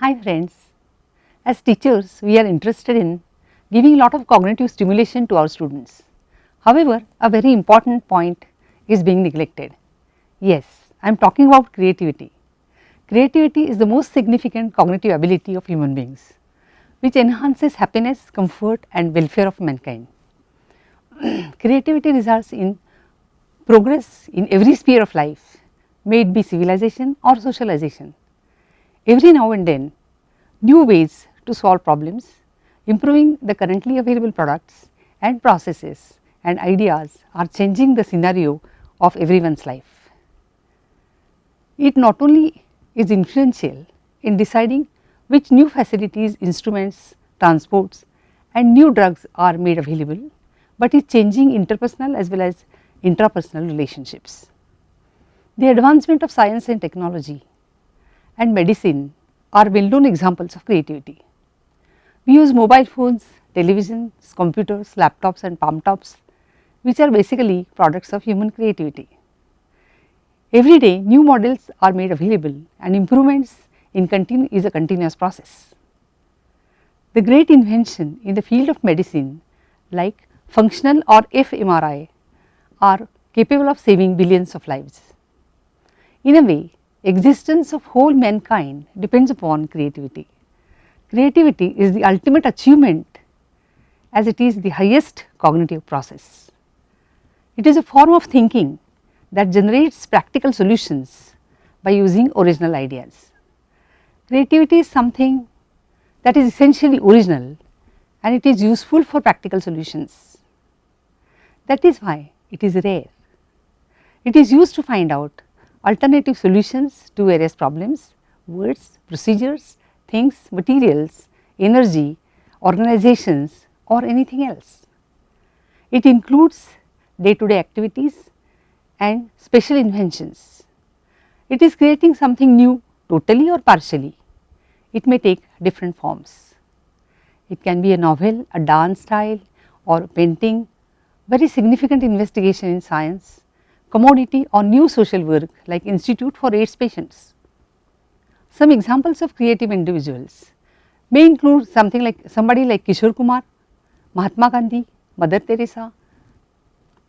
Hi friends, as teachers we are interested in giving a lot of cognitive stimulation to our students. However, a very important point is being neglected. Yes, I am talking about creativity. Creativity is the most significant cognitive ability of human beings, which enhances happiness, comfort and welfare of mankind. Creativity results in progress in every sphere of life, may it be civilization or socialization. Every now and then, new ways to solve problems, improving the currently available products and processes and ideas are changing the scenario of everyone's life. It not only is influential in deciding which new facilities, instruments, transports and new drugs are made available, but is changing interpersonal as well as intrapersonal relationships. The advancement of science and technology and medicine are well known examples of creativity. We use mobile phones, televisions, computers, laptops and palm tops, which are basically products of human creativity. Every day new models are made available and improvements is a continuous process. The great invention in the field of medicine like functional or fMRI are capable of saving billions of lives. In a way, existence of whole mankind depends upon creativity. Creativity is the ultimate achievement as it is the highest cognitive process. It is a form of thinking that generates practical solutions by using original ideas. Creativity is something that is essentially original and it is useful for practical solutions. That is why it is rare. It is used to find out alternative solutions to various problems, words, procedures, things, materials, energy, organizations or anything else. It includes day to day activities and special inventions. It is creating something new totally or partially. It may take different forms. It can be a novel, a dance style or a painting, very significant investigation in science, commodity or new social work like Institute for AIDS patients. Some examples of creative individuals may include somebody like Kishore Kumar, Mahatma Gandhi, Mother Teresa,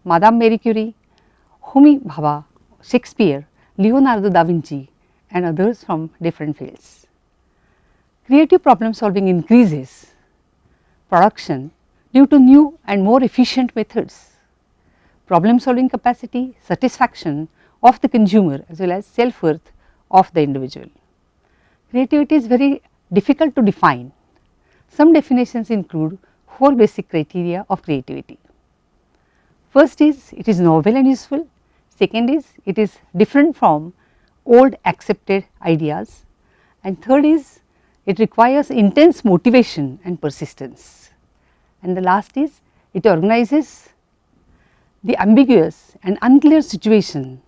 Madame Marie Curie, Homi Bhabha, Shakespeare, Leonardo da Vinci and others from different fields. Creative problem solving increases production due to new and more efficient methods. Problem solving capacity, satisfaction of the consumer as well as self-worth of the individual. Creativity is very difficult to define. Some definitions include 4 basic criteria of creativity. First is it is novel and useful, second is it is different from old accepted ideas and third is it requires intense motivation and persistence and the last is it organizes the ambiguous and unclear situation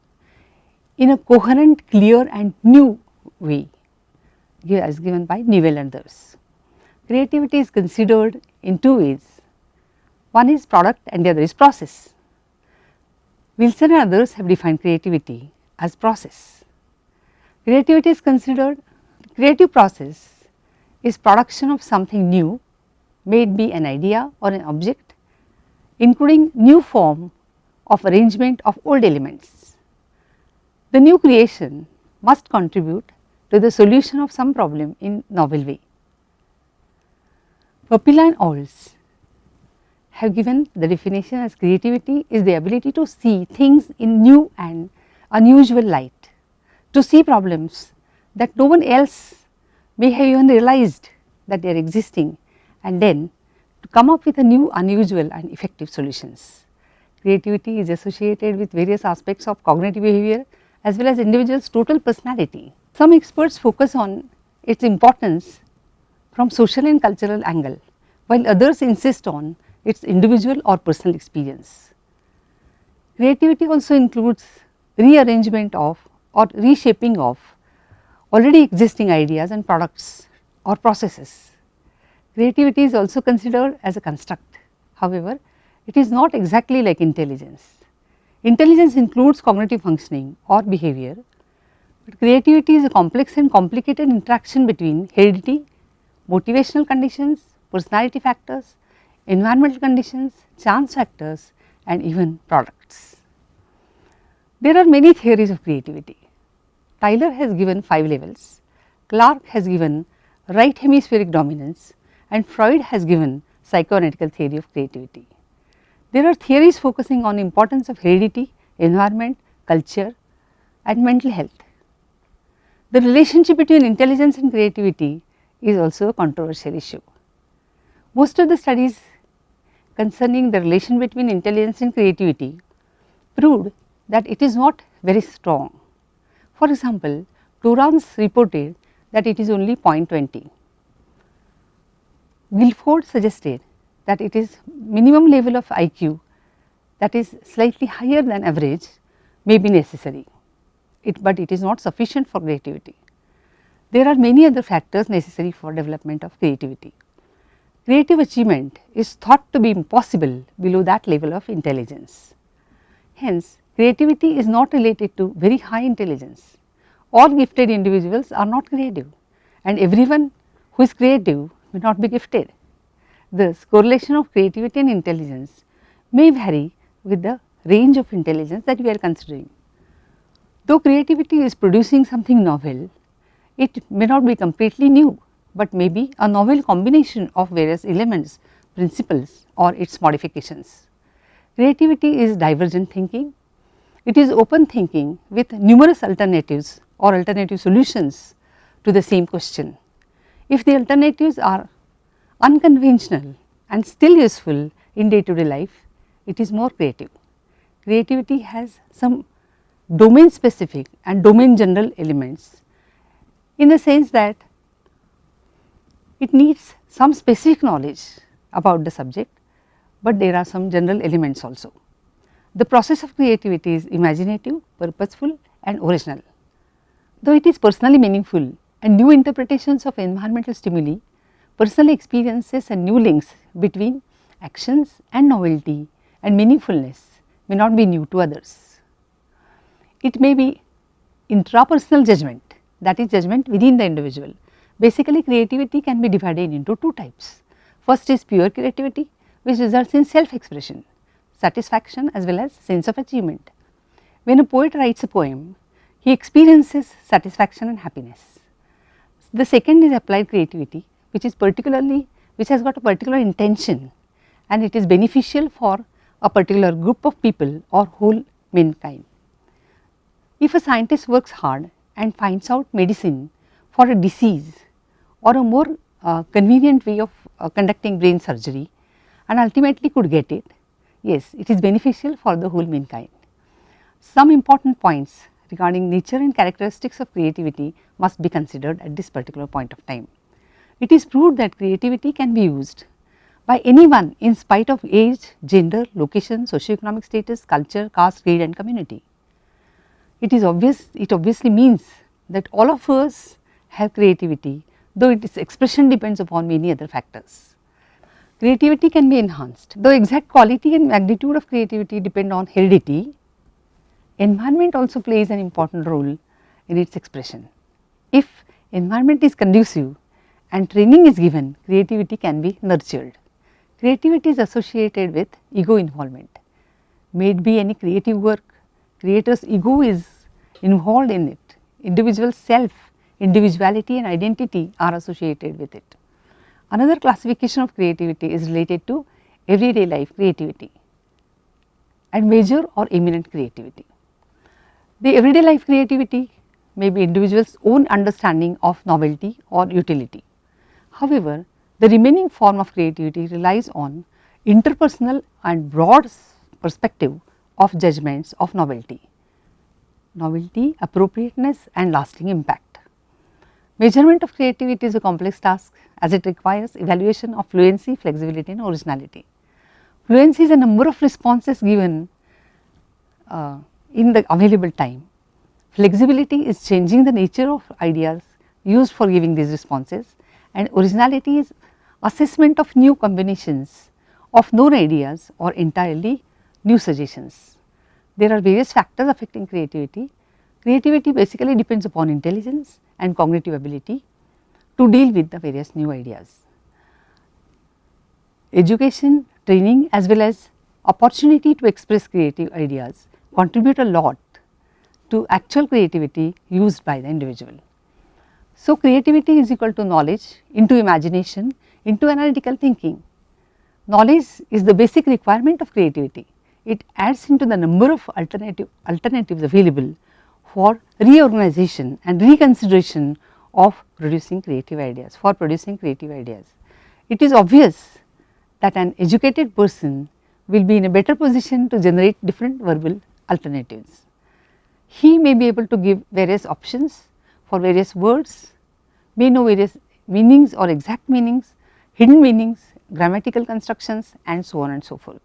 in a coherent, clear and new way as given by Newell and others. Creativity is considered in 2 ways. One is product and the other is process. Wilson and others have defined creativity as process. Creativity is considered, creative process is production of something new, may it be an idea or an object, including new form of arrangement of old elements. The new creation must contribute to the solution of some problem in novel way. Papilla and Olds have given the definition as creativity is the ability to see things in new and unusual light, to see problems that no one else may have even realized that they are existing and then to come up with a new, unusual and effective solutions. Creativity is associated with various aspects of cognitive behavior as well as individual's total personality. Some experts focus on its importance from social and cultural angle, while others insist on its individual or personal experience. Creativity also includes rearrangement of or reshaping of already existing ideas and products or processes. Creativity is also considered as a construct. However, it is not exactly like intelligence. Intelligence includes cognitive functioning or behavior, But creativity is a complex and complicated interaction between heredity, motivational conditions, personality factors, environmental conditions, chance factors and even products. There are many theories of creativity. Tyler has given 5 levels, Clark has given right hemispheric dominance and Freud has given psychoanalytical theory of creativity. There are theories focusing on importance of heredity, environment, culture and mental health. The relationship between intelligence and creativity is also a controversial issue. Most of the studies concerning the relation between intelligence and creativity proved that it is not very strong. For example, Torrance reported that it is only 0.20. Guilford suggested that it is minimum level of IQ that is slightly higher than average may be necessary, but it is not sufficient for creativity. There are many other factors necessary for development of creativity. Creative achievement is thought to be impossible below that level of intelligence. Hence, creativity is not related to very high intelligence. All gifted individuals are not creative and everyone who is creative may not be gifted. Thus, correlation of creativity and intelligence may vary with the range of intelligence that we are considering. Though creativity is producing something novel, it may not be completely new, but may be a novel combination of various elements, principles or its modifications. Creativity is divergent thinking. It is open thinking with numerous alternatives or alternative solutions to the same question. If the alternatives are unconventional and still useful in day to day life, it is more creative. Creativity has some domain specific and domain general elements in the sense that it needs some specific knowledge about the subject, but there are some general elements also. The process of creativity is imaginative, purposeful and original. Though it is personally meaningful and new interpretations of environmental stimuli, personal experiences and new links between actions and novelty and meaningfulness may not be new to others. It may be intrapersonal judgment, that is judgment within the individual. Basically, creativity can be divided into 2 types. First is pure creativity, which results in self expression, satisfaction as well as sense of achievement. When a poet writes a poem, he experiences satisfaction and happiness. The second is applied creativity, which has got a particular intention and it is beneficial for a particular group of people or whole mankind. If a scientist works hard and finds out medicine for a disease or a more convenient way of conducting brain surgery and ultimately could get it, yes, it is beneficial for the whole mankind. Some important points regarding nature and characteristics of creativity must be considered at this particular point of time. It is proved that creativity can be used by anyone in spite of age, gender, location, socioeconomic status, culture, caste, creed and community. It obviously means that all of us have creativity, though its expression depends upon many other factors. Creativity can be enhanced, though exact quality and magnitude of creativity depend on heredity. Environment also plays an important role in its expression. If environment is conducive and training is given, creativity can be nurtured. Creativity is associated with ego involvement. May it be any creative work, creator's ego is involved in it. Individual self, individuality and identity are associated with it. Another classification of creativity is related to everyday life creativity and major or eminent creativity. The everyday life creativity may be individual's own understanding of novelty or utility. However, the remaining form of creativity relies on interpersonal and broad perspective of judgments of novelty, appropriateness and lasting impact. Measurement of creativity is a complex task as it requires evaluation of fluency, flexibility and originality. Fluency is a number of responses given in the available time. Flexibility is changing the nature of ideas used for giving these responses, and originality is assessment of new combinations of known ideas or entirely new suggestions. There are various factors affecting creativity. Creativity basically depends upon intelligence and cognitive ability to deal with the various new ideas. Education, training as well as opportunity to express creative ideas contribute a lot to actual creativity used by the individual. So, creativity is equal to knowledge into imagination into analytical thinking. Knowledge is the basic requirement of creativity. It adds into the number of alternatives available for reorganization and reconsideration of producing creative ideas, It is obvious that an educated person will be in a better position to generate different verbal alternatives. He may be able to give various options for various words, may know various meanings or exact meanings, hidden meanings, grammatical constructions and so on and so forth.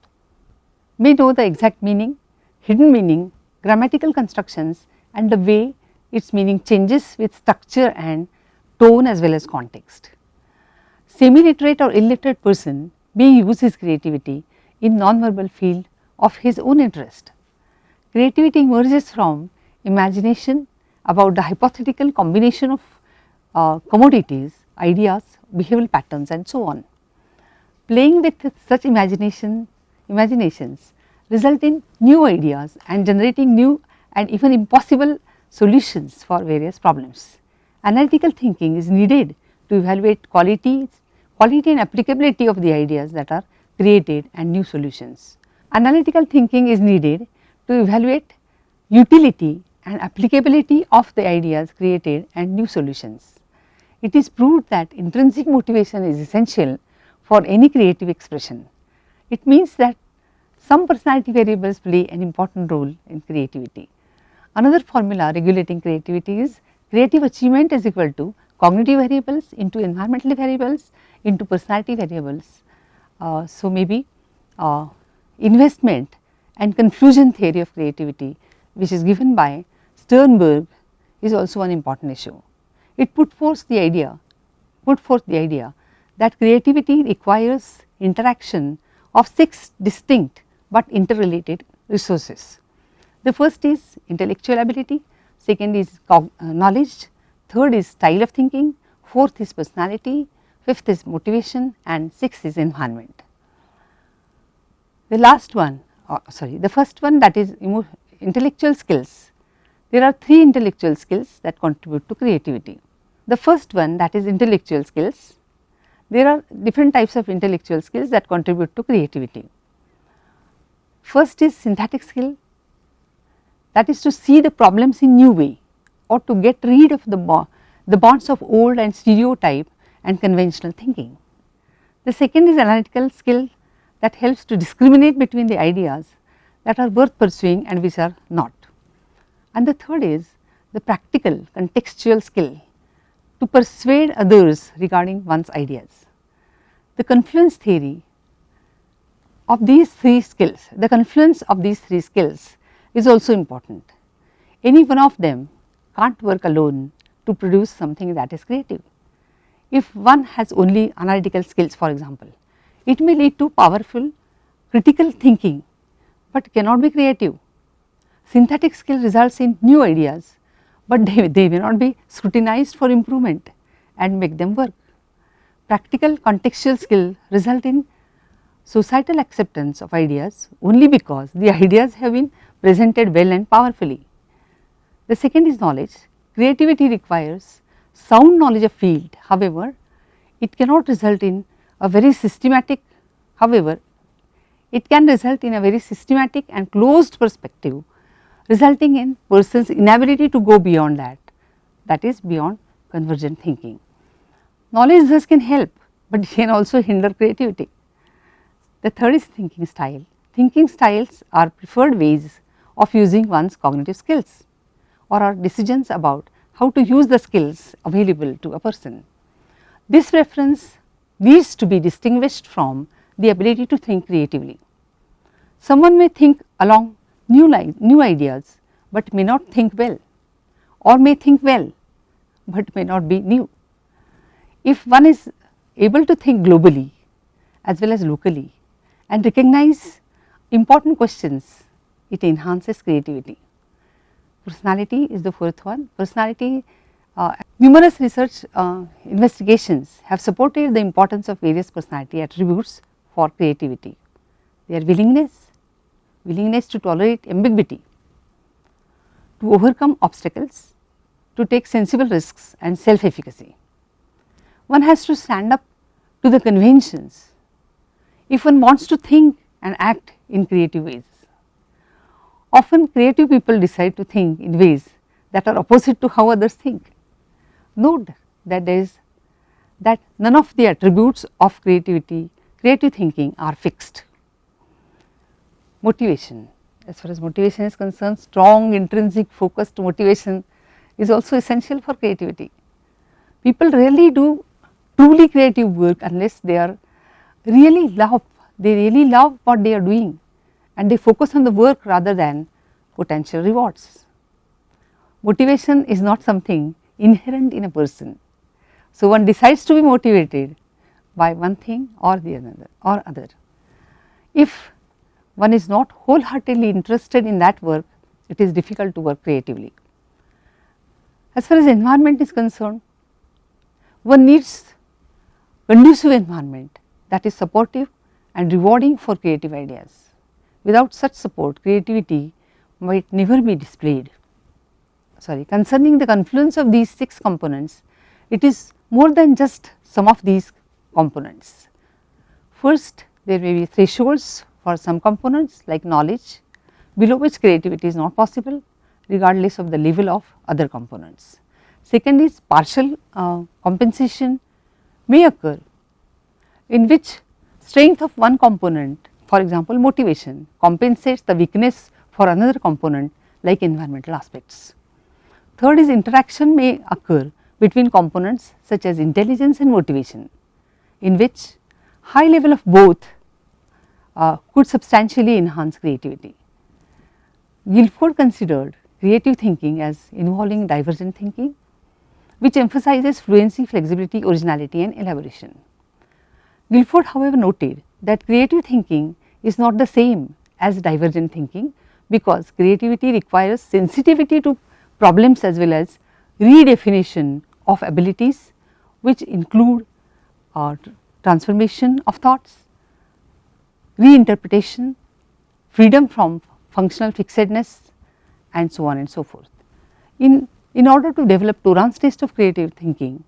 May know the exact meaning, hidden meaning, grammatical constructions and the way its meaning changes with structure and tone as well as context. Semi-literate or illiterate person may use his creativity in non-verbal field of his own interest. Creativity emerges from imagination about the hypothetical combination of commodities, ideas, behavioral patterns and so on. Playing with such imaginations result in new ideas and generating new and even impossible solutions for various problems. Analytical thinking is needed to evaluate quality and applicability of the ideas that are created and new solutions. Analytical thinking is needed to evaluate utility and applicability of the ideas created and new solutions. It is proved that intrinsic motivation is essential for any creative expression. It means that some personality variables play an important role in creativity. Another formula regulating creativity is creative achievement is equal to cognitive variables into environmental variables into personality variables. So, maybe investment and confusion theory of creativity, which is given by Sternberg, is also an important issue. It put forth the idea that creativity requires interaction of 6 distinct but interrelated resources. The first is intellectual ability, second is knowledge, third is style of thinking, fourth is personality, fifth is motivation and sixth is environment. The last one, the first one, that is intellectual skills. There are 3 intellectual skills that contribute to creativity. The first one, that is intellectual skills. There are different types of intellectual skills that contribute to creativity. First is synthetic skill, that is to see the problems in new way or to get rid of the bonds of old and stereotype and conventional thinking. The second is analytical skill, that helps to discriminate between the ideas that are worth pursuing and which are not. And the third is the practical contextual skill, to persuade others regarding one's ideas. The confluence theory of these 3 skills, the confluence of these 3 skills is also important. Any one of them can't work alone to produce something that is creative. If one has only analytical skills, for example, it may lead to powerful critical thinking, but cannot be creative. Synthetic skill results in new ideas, but they may not be scrutinized for improvement and make them work. Practical contextual skill result in societal acceptance of ideas only because the ideas have been presented well and powerfully. The second is knowledge. Creativity requires sound knowledge of field, however, it cannot result in a very systematic, it can result in a very systematic and closed perspective, resulting in person's inability to go beyond that is beyond convergent thinking. Knowledge thus can help, but it can also hinder creativity. The third is thinking style. Thinking styles are preferred ways of using one's cognitive skills or are decisions about how to use the skills available to a person. This preference needs to be distinguished from the ability to think creatively. Someone may think along new ideas, but may not think well, or may think well, but may not be new. If one is able to think globally as well as locally and recognize important questions, it enhances creativity. Personality is the fourth one. Personality, numerous research investigations have supported the importance of various personality attributes for creativity. Their willingness to tolerate ambiguity, to overcome obstacles, to take sensible risks and self-efficacy. One has to stand up to the conventions if one wants to think and act in creative ways. Often creative people decide to think in ways that are opposite to how others think. Note that none of the attributes of creative thinking are fixed. Motivation, as far as motivation is concerned, strong intrinsic focused motivation is also essential for creativity. People rarely do truly creative work unless they really love what they are doing and they focus on the work rather than potential rewards. Motivation is not something inherent in a person. So, one decides to be motivated by one thing or the other. If one is not wholeheartedly interested in that work, it is difficult to work creatively. As far as environment is concerned, one needs conducive environment that is supportive and rewarding for creative ideas. Without such support, creativity might never be displayed. Concerning the confluence of these 6 components, it is more than just some of these components. First, there may be thresholds for some components like knowledge, below which creativity is not possible regardless of the level of other components. Second is partial compensation may occur, in which strength of one component, for example motivation, compensates the weakness for another component like environmental aspects. Third is interaction may occur between components such as intelligence and motivation, in which high level of both could substantially enhance creativity. Guilford considered creative thinking as involving divergent thinking, which emphasizes fluency, flexibility, originality and elaboration. Guilford however noted that creative thinking is not the same as divergent thinking, because creativity requires sensitivity to problems as well as redefinition of abilities, which include transformation of thoughts, reinterpretation, freedom from functional fixedness and so on and so forth. In order to develop Turan's test of creative thinking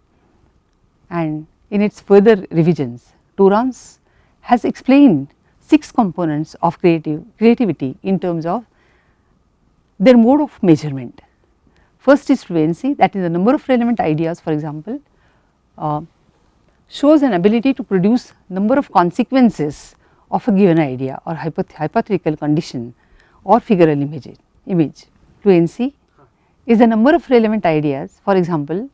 and in its further revisions, Turan's has explained 6 components of creativity in terms of their mode of measurement. First is fluency, that is the number of relevant ideas, for example, shows an ability to produce number of consequences of a given idea or hypothetical condition or figural image. Fluency is the number of relevant ideas, for example,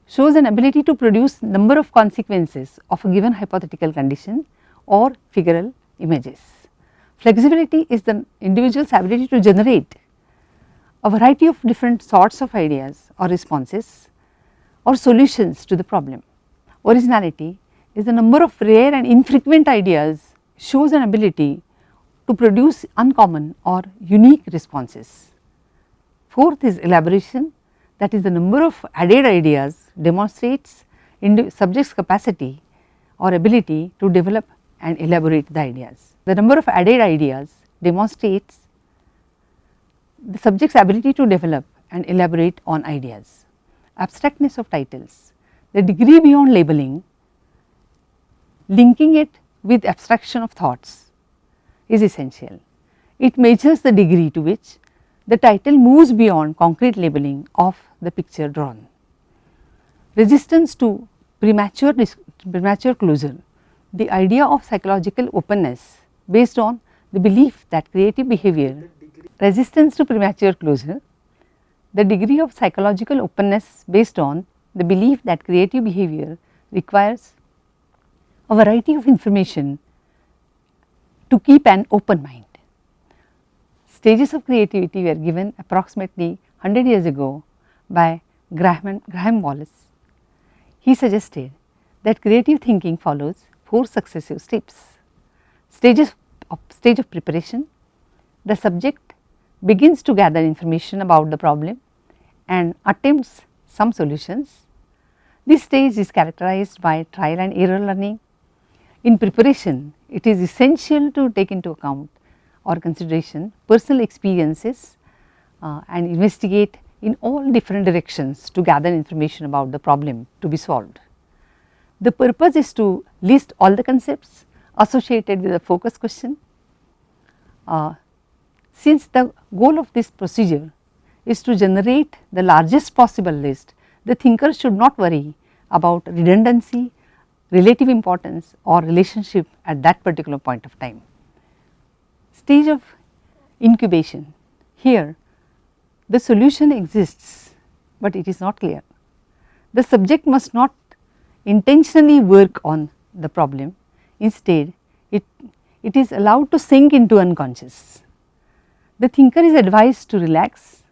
shows an ability to produce number of consequences of a given hypothetical condition or figural images. Flexibility is the individual's ability to generate a variety of different sorts of ideas or responses or solutions to the problem. Originality is the number of rare and infrequent ideas, shows an ability to produce uncommon or unique responses. Fourth is elaboration, that is the number of added ideas demonstrates subject's capacity or ability to develop and elaborate the ideas. The number of added ideas demonstrates the subject's ability to develop and elaborate on ideas. Abstractness of titles, the degree beyond labeling, linking it with abstraction of thoughts is essential. It measures the degree to which the title moves beyond concrete labeling of the picture drawn. Resistance to premature closure, the idea of psychological openness based on the belief that creative behavior, resistance to premature closure, the degree of psychological openness based on the belief that creative behavior requires a variety of information to keep an open mind. Stages of creativity were given approximately 100 years ago by Graham Wallas. He suggested that creative thinking follows 4 successive steps. Stage of preparation, the subject begins to gather information about the problem and attempts some solutions. This stage is characterized by trial and error learning. In preparation, it is essential to take into account or consideration personal experiences and investigate in all different directions to gather information about the problem to be solved. The purpose is to list all the concepts associated with a focus question. Since the goal of this procedure is to generate the largest possible list, the thinker should not worry about redundancy, relative importance or relationship at that particular point of time. Stage of incubation. Here the solution exists, but it is not clear. The subject must not intentionally work on the problem. Instead, it is allowed to sink into unconscious. The thinker is advised to relax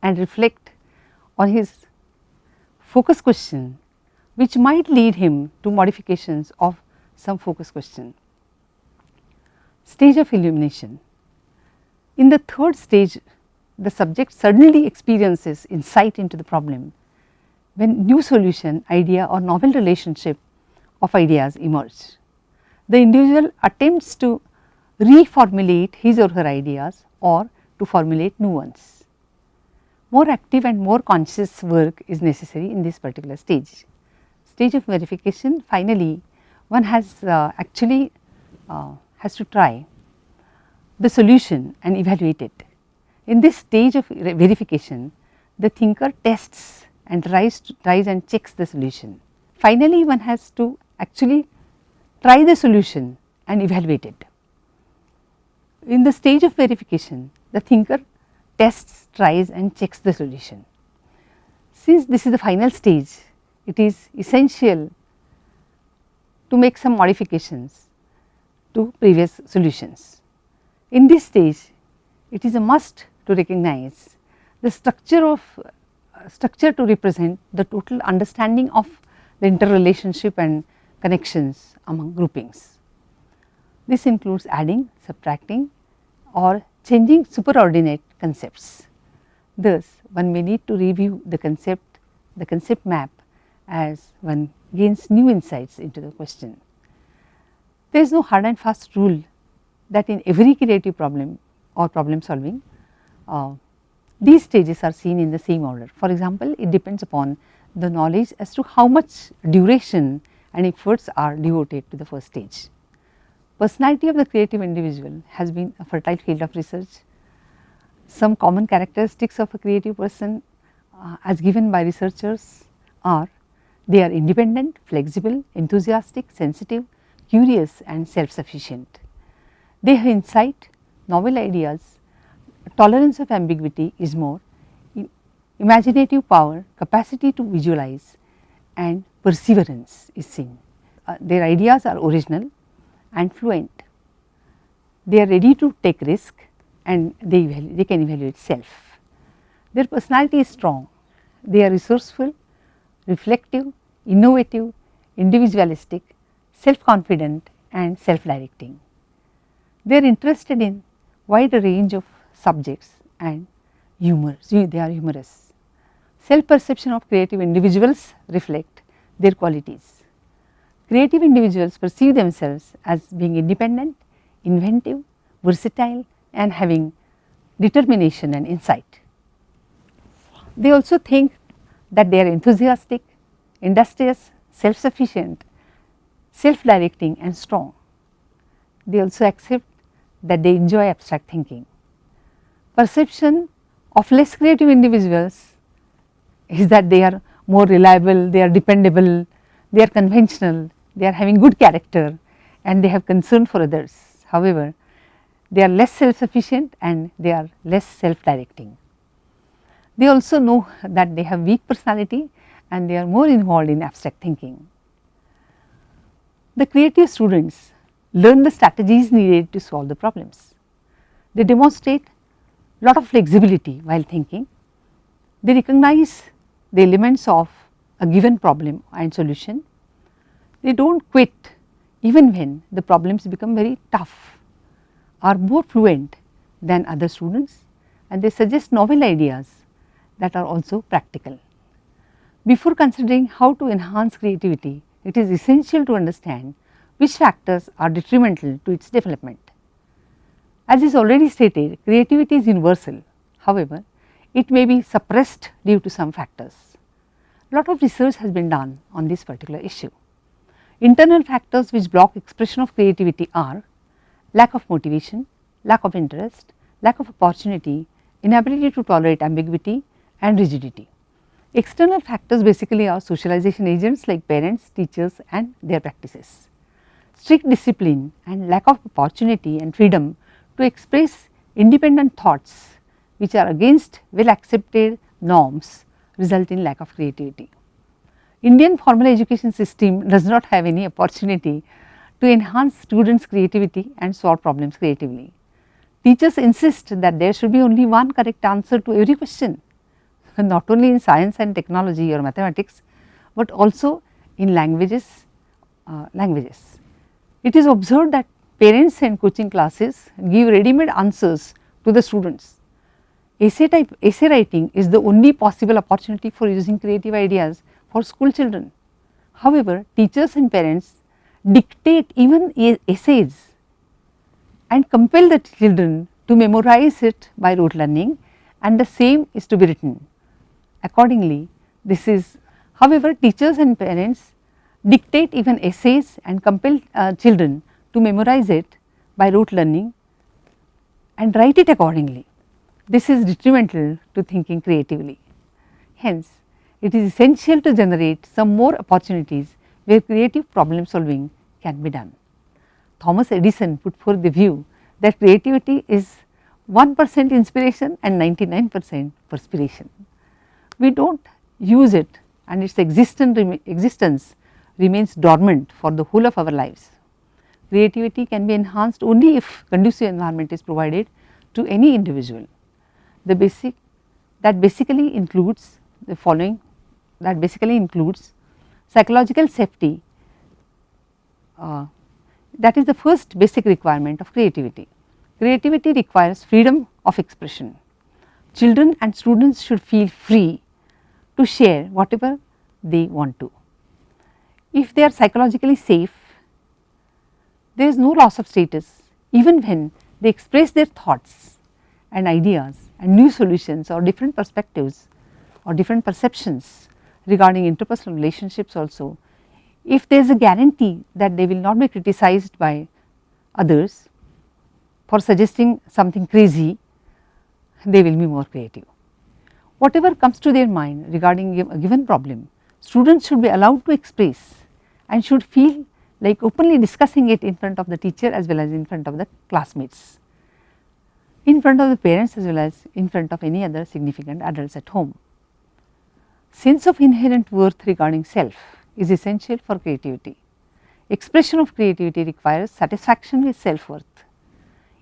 and reflect on his focus question, which might lead him to modifications of some focus question. Stage of illumination. In the third stage, the subject suddenly experiences insight into the problem when new solution, idea or novel relationship of ideas emerge. The individual attempts to reformulate his or her ideas or to formulate new ones. More active and more conscious work is necessary in this particular stage. Stage of verification. Finally, one has has to try the solution and evaluate it. In this stage of verification, the thinker tests and tries and checks the solution. Finally, one has to actually try the solution and evaluate it. In the stage of verification, the thinker tests, tries and checks the solution. Since this is the final stage, it is essential to make some modifications to previous solutions. In this stage, it is a must to recognize the structure to represent the total understanding of the interrelationship and connections among groupings. This includes adding, subtracting or changing superordinate concepts. Thus, one may need to review the concept map as one gains new insights into the question. There is no hard and fast rule that in every creative problem or problem solving, these stages are seen in the same order. For example, it depends upon the knowledge as to how much duration and efforts are devoted to the first stage. Personality of the creative individual has been a fertile field of research. Some common characteristics of a creative person as given by researchers are: they are independent, flexible, enthusiastic, sensitive, curious and self-sufficient. They have insight, novel ideas, tolerance of ambiguity is more, imaginative power, capacity to visualize and perseverance is seen. Their ideas are original and fluent. They are ready to take risk and they can evaluate self. Their personality is strong. They are resourceful, reflective, innovative, individualistic, self-confident and self-directing. They are interested in wide range of subjects and they are humorous. Self-perception of creative individuals reflect their qualities. Creative individuals perceive themselves as being independent, inventive, versatile and having determination and insight. They also think that they are enthusiastic, industrious, self-sufficient, self-directing and strong. They also accept that they enjoy abstract thinking. Perception of less creative individuals is that they are more reliable, they are dependable, they are conventional, they are having good character and they have concern for others. However, they are less self-sufficient and they are less self-directing. They also know that they have weak personality and they are more involved in abstract thinking. The creative students learn the strategies needed to solve the problems. They demonstrate lot of flexibility while thinking. They recognize the elements of a given problem and solution. They do not quit even when the problems become very tough, are more fluent than other students and they suggest novel ideas that are also practical. Before considering how to enhance creativity, it is essential to understand which factors are detrimental to its development. As is already stated, creativity is universal. However, it may be suppressed due to some factors. A lot of research has been done on this particular issue. Internal factors which block expression of creativity are lack of motivation, lack of interest, lack of opportunity, inability to tolerate ambiguity and rigidity. External factors basically are socialization agents like parents, teachers and their practices. Strict discipline and lack of opportunity and freedom to express independent thoughts which are against well accepted norms result in lack of creativity. Indian formal education system does not have any opportunity to enhance students' creativity and solve problems creatively. Teachers insist that there should be only one correct answer to every question, not only in science and technology or mathematics, but also in languages. It is observed that parents and coaching classes give ready-made answers to the students. Essay writing is the only possible opportunity for using creative ideas for school children. However, teachers and parents dictate even essays and compel the children to memorize it by rote learning, and the same is to be written. Accordingly, this is, however, teachers and parents dictate even essays and compel children to memorize it by rote learning and write it accordingly. This is detrimental to thinking creatively. Hence, it is essential to generate some more opportunities where creative problem solving can be done. Thomas Edison put forth the view that creativity is 1% inspiration and 99% perspiration. We do not use it and its existence remains dormant for the whole of our lives. Creativity can be enhanced only if conducive environment is provided to any individual. That basically includes the following, that basically includes psychological safety, that is the first basic requirement of creativity. Creativity requires freedom of expression. Children and students should feel free to share whatever they want to. If they are psychologically safe, there is no loss of status even when they express their thoughts and ideas and new solutions or different perspectives or different perceptions regarding interpersonal relationships also. If there is a guarantee that they will not be criticized by others for suggesting something crazy, they will be more creative. Whatever comes to their mind regarding a given problem, students should be allowed to express and should feel like openly discussing it in front of the teacher as well as in front of the classmates, in front of the parents as well as in front of any other significant adults at home. Sense of inherent worth regarding self is essential for creativity. Expression of creativity requires satisfaction with self worth.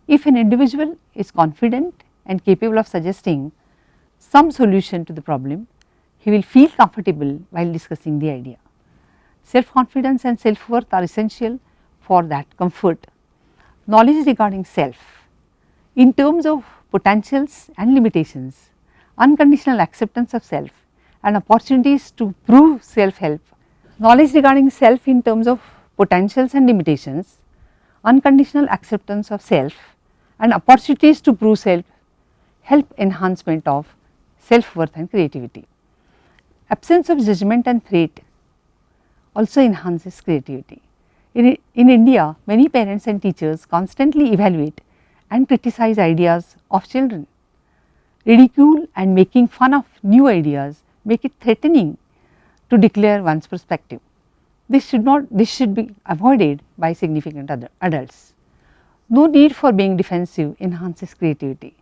If an individual is confident and capable of suggesting some solution to the problem, he will feel comfortable while discussing the idea. Self confidence and self worth are essential for that comfort. Knowledge regarding self in terms of potentials and limitations, unconditional acceptance of self and opportunities to prove self help. Knowledge regarding self in terms of potentials and limitations, unconditional acceptance of self and opportunities to prove self help enhancement of self worth and creativity. Absence of judgment and threat also enhances creativity. In India, many parents and teachers constantly evaluate and criticize ideas of children. Ridicule and making fun of new ideas make it threatening to declare one's perspective. This should be avoided by significant adults. No need for being defensive enhances creativity.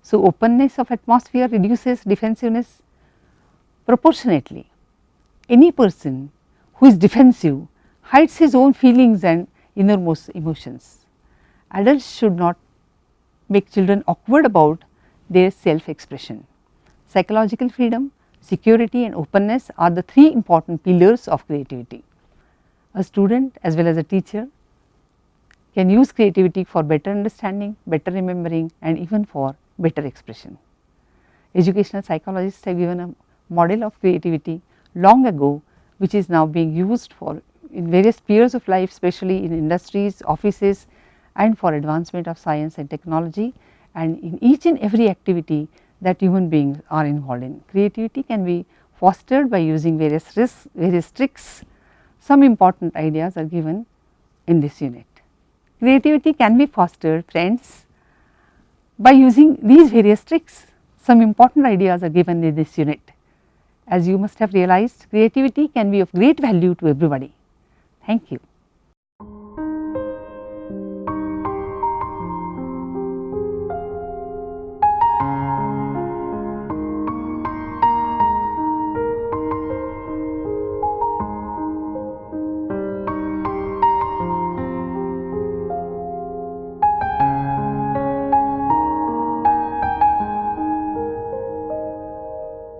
So, openness of atmosphere reduces defensiveness proportionately. Any person who is defensive hides his own feelings and innermost emotions. Adults should not make children awkward about their self expression. Psychological freedom, security and openness are the three important pillars of creativity. A student as well as a teacher can use creativity for better understanding, better remembering and even for better expression. Educational psychologists have given a model of creativity long ago, which is now being used for in various spheres of life, especially in industries, offices, and for advancement of science and technology, and in each and every activity that human beings are involved in. Creativity can be fostered by using various tricks. Some important ideas are given in this unit. Creativity can be fostered, friends, by using these various tricks. Some important ideas are given in this unit. As you must have realized, creativity can be of great value to everybody. Thank you.